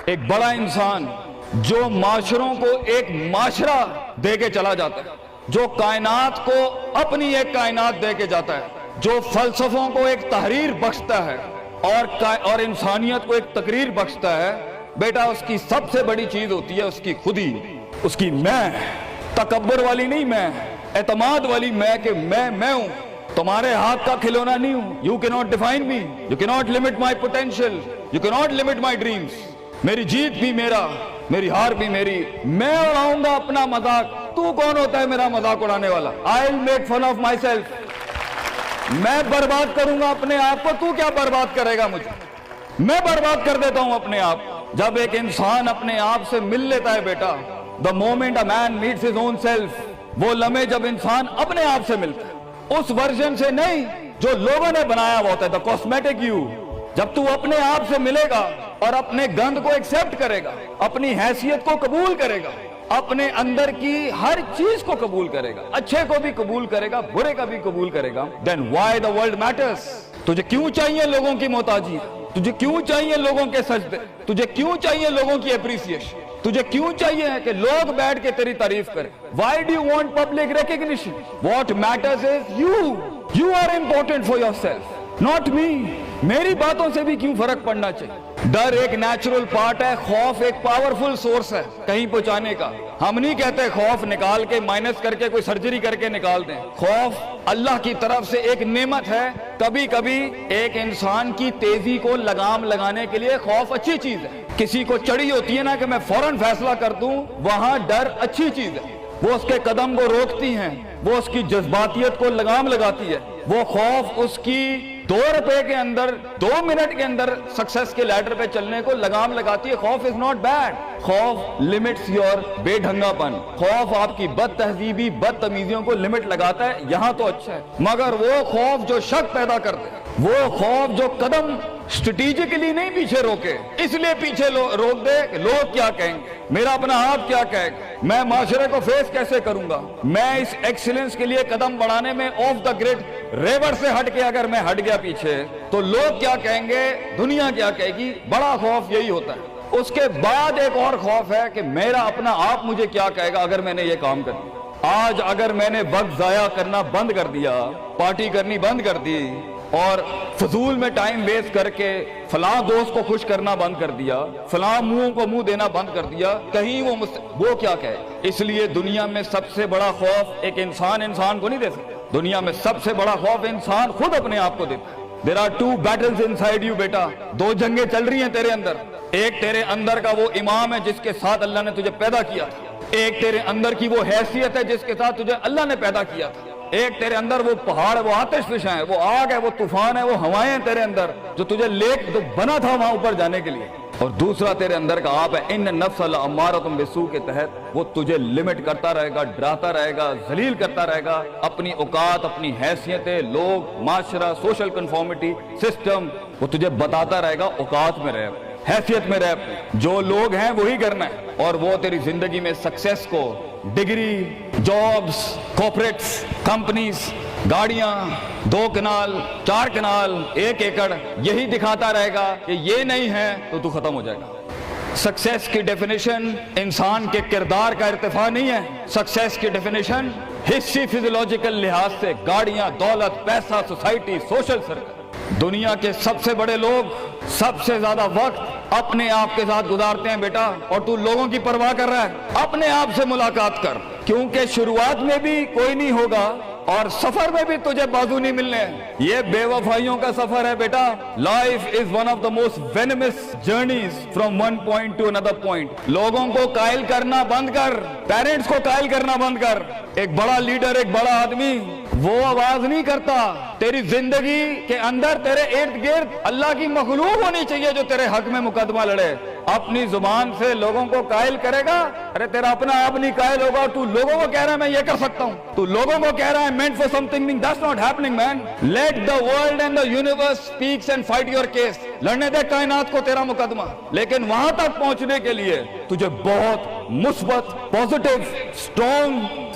ایک بڑا انسان جو معاشروں کو ایک معاشرہ دے کے چلا جاتا ہے، جو کائنات کو اپنی ایک کائنات دے کے جاتا ہے، جو فلسفوں کو ایک تحریر بخشتا ہے اور انسانیت کو ایک تقریر بخشتا ہے، بیٹا اس کی سب سے بڑی چیز ہوتی ہے اس کی خودی، اس کی میں، تکبر والی نہیں میں، اعتماد والی میں کہ میں ہوں، تمہارے ہاتھ کا کھلونا نہیں ہوں. You cannot define me. You cannot limit my potential. You cannot limit my dreams. میری جیت بھی میرا، میری ہار بھی میری. میں اڑاؤں گا اپنا مذاق. تو کون ہوتا ہے میرا مذاق اڑانے والا؟ I'll make fun of myself. میں برباد کروں گا اپنے آپ کو، تو کیا برباد کرے گا مجھے؟ میں برباد کر دیتا ہوں اپنے آپ. جب ایک انسان اپنے آپ سے مل لیتا ہے بیٹا، the moment a man meets his own self، وہ لمحے جب انسان اپنے آپ سے ملتا ہے، اس ورژن سے نہیں جو لوگوں نے بنایا ہوا ہوتا ہے، the cosmetic you. جب تو اپنے آپ سے ملے گا اور اپنے گند کو ایکسپٹ کرے گا، اپنی حیثیت کو قبول کرے گا، اپنے اندر کی ہر چیز کو قبول کرے گا، اچھے کو بھی قبول کرے گا، برے کا بھی قبول کرے گا، then why the world matters. تجھے کیوں چاہیے لوگوں کی محتاجی؟ تجھے کیوں چاہیے لوگوں کے سجدے؟ تجھے کیوں چاہیے لوگوں کی اپریسیشن؟ تجھے کیوں چاہیے کہ لوگ بیٹھ کے تیری تعریف کریں؟ Why do you want public recognition? What matters is you. You are important for yourself, not me. میری باتوں سے بھی کیوں فرق پڑنا چاہیے؟ ڈر ایک نیچرل پارٹ ہے، خوف ایک پاورفل سورس ہے کہیں پہنچانے کا. ہم نہیں کہتے خوف نکال کے مائنس کر کے کوئی سرجری کر کے نکال دیں. خوف اللہ کی طرف سے ایک نعمت ہے. کبھی کبھی ایک انسان کی تیزی کو لگام لگانے کے لیے خوف اچھی چیز ہے. کسی کو چڑھی ہوتی ہے نا کہ میں فوراً فیصلہ کر دوں، وہاں ڈر اچھی چیز ہے. وہ اس کے قدم کو روکتی ہیں، وہ اس کی جذباتیت کو لگام لگاتی ہے. وہ خوف اس کی 2 روپے کے اندر 2 منٹ کے اندر سکسس کے لیڈر پہ چلنے کو لگام لگاتی ہے. خوف از ناٹ بیڈ. خوف لمٹس یور بے ڈھنگا پن. خوف آپ کی بد تہذیبی بد تمیزیوں کو لمٹ لگاتا ہے. یہاں تو اچھا ہے، مگر وہ خوف جو شک پیدا کرتے ہیں، وہ خوف جو قدم اسٹریٹجکلی نہیں پیچھے روکے، اس لیے پیچھے روک دے کہ لوگ کیا کہیں گے، میرا اپنا ہاتھ کیا کہے گا، میں معاشرے کو فیس کیسے کروں گا. میں اس ایکسیلنس کے لیے قدم بڑھانے میں آف دا گریڈ ریور سے ہٹ کے اگر میں ہٹ گیا پیچھے تو لوگ کیا کہیں گے، دنیا کیا کہے گی. بڑا خوف یہی ہوتا ہے. اس کے بعد ایک اور خوف ہے کہ میرا اپنا آپ مجھے کیا کہے گا اگر میں نے یہ کام کر دیا. آج اگر میں نے وقت ضائع کرنا بند کر دیا، پارٹی کرنی بند کر دی اور فضول میں ٹائم ویسٹ کر کے فلاں دوست کو خوش کرنا بند کر دیا، فلاں منہ کو منہ دینا بند کر دیا، کہیں وہ کیا کہے. اس لیے دنیا میں سب سے بڑا خوف ایک انسان کو نہیں دے سکتا. دنیا میں سب سے بڑا خوف انسان خود اپنے آپ کو دیتا ہے. There are 2 battles inside you بیٹا. 2 جنگیں چل رہی ہیں تیرے اندر. ایک تیرے اندر کا وہ امام ہے جس کے ساتھ اللہ نے تجھے پیدا کیا تھا. ایک تیرے اندر کی وہ حیثیت ہے جس کے ساتھ تجھے اللہ نے پیدا کیا تھا. ایک تیرے اندر وہ پہاڑ، وہ آتش فشاں ہے، وہ آگ ہے، وہ طوفان ہے، وہ ہوائیں ہیں تیرے اندر جو تجھے تو بنا تھا وہاں اوپر جانے کے لیے. اور دوسرا تیرے اندر کا آپ ہے ان نفس لامارۃ بالسوء کے تحت وہ تجھے لمٹ کرتا رہے گا، ڈراتا رہے گا، ذلیل کرتا رہے گا. اپنی اوقات، اپنی حیثیتیں، لوگ، معاشرہ، سوشل کنفارمیٹی سسٹم، وہ تجھے بتاتا رہے گا اوقات میں رہ، حیثیت میں رہ. جو لوگ ہیں وہی کرنا ہے. اور وہ تیری زندگی میں سکسیس کو، ڈگری، جابز، کارپوریٹس، کمپنیز، گاڑیاں، 2 کنال، 4 کنال، 1 ایکڑ، یہی دکھاتا رہے گا کہ یہ نہیں ہے تو ختم ہو جائے گا. سکسیس کی ڈیفینیشن انسان کے کردار کا ارتفاع نہیں ہے. سکسیس کی ڈیفینیشن حصی فزیولوجیکل لحاظ سے گاڑیاں، دولت، پیسہ، سوسائٹی، سوشل سرکل. دنیا کے سب سے بڑے لوگ سب سے زیادہ وقت اپنے آپ کے ساتھ گزارتے ہیں بیٹا. اور تو لوگوں کی پرواہ کر رہا ہے، اپنے آپ سے ملاقات کر. کیونکہ شروعات میں بھی کوئی نہیں ہوگا اور سفر میں بھی تجھے بازو نہیں ملنے. یہ بے وفائیوں کا سفر ہے بیٹا. Life is one of the most venomous journeys from one point to another point. لوگوں کو قائل کرنا بند کر، پیرنٹس کو قائل کرنا بند کر. ایک بڑا لیڈر، ایک بڑا آدمی وہ آواز نہیں کرتا. تیری زندگی کے اندر تیرے ارد گرد اللہ کی مخلوق ہونی چاہیے جو تیرے حق میں مقدمہ لڑے. اپنی زبان سے لوگوں کو قائل کرے گا، ارے تیرا اپنا آپ نہیں قائل ہوگا. تو لوگوں کو کہہ رہا ہے میں یہ کر سکتا ہوں، تو لوگوں کو کہہ رہا ہے meant for something, that's not happening man. Let the world and the universe speaks and fight your case. لڑنے دے کائنات کو تیرا مقدمہ. لیکن وہاں تک پہنچنے کے لیے تجھے بہت مثبت، positive, strong,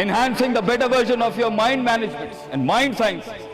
enhancing the better version of your mind management and mind science,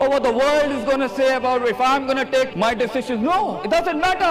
or what the world is going to say about if I'm going to take my decisions. No, it doesn't matter.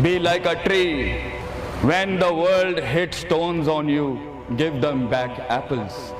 Be like a tree. When the world hits stones on you, give them back apples.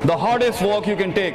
The hardest walk you can take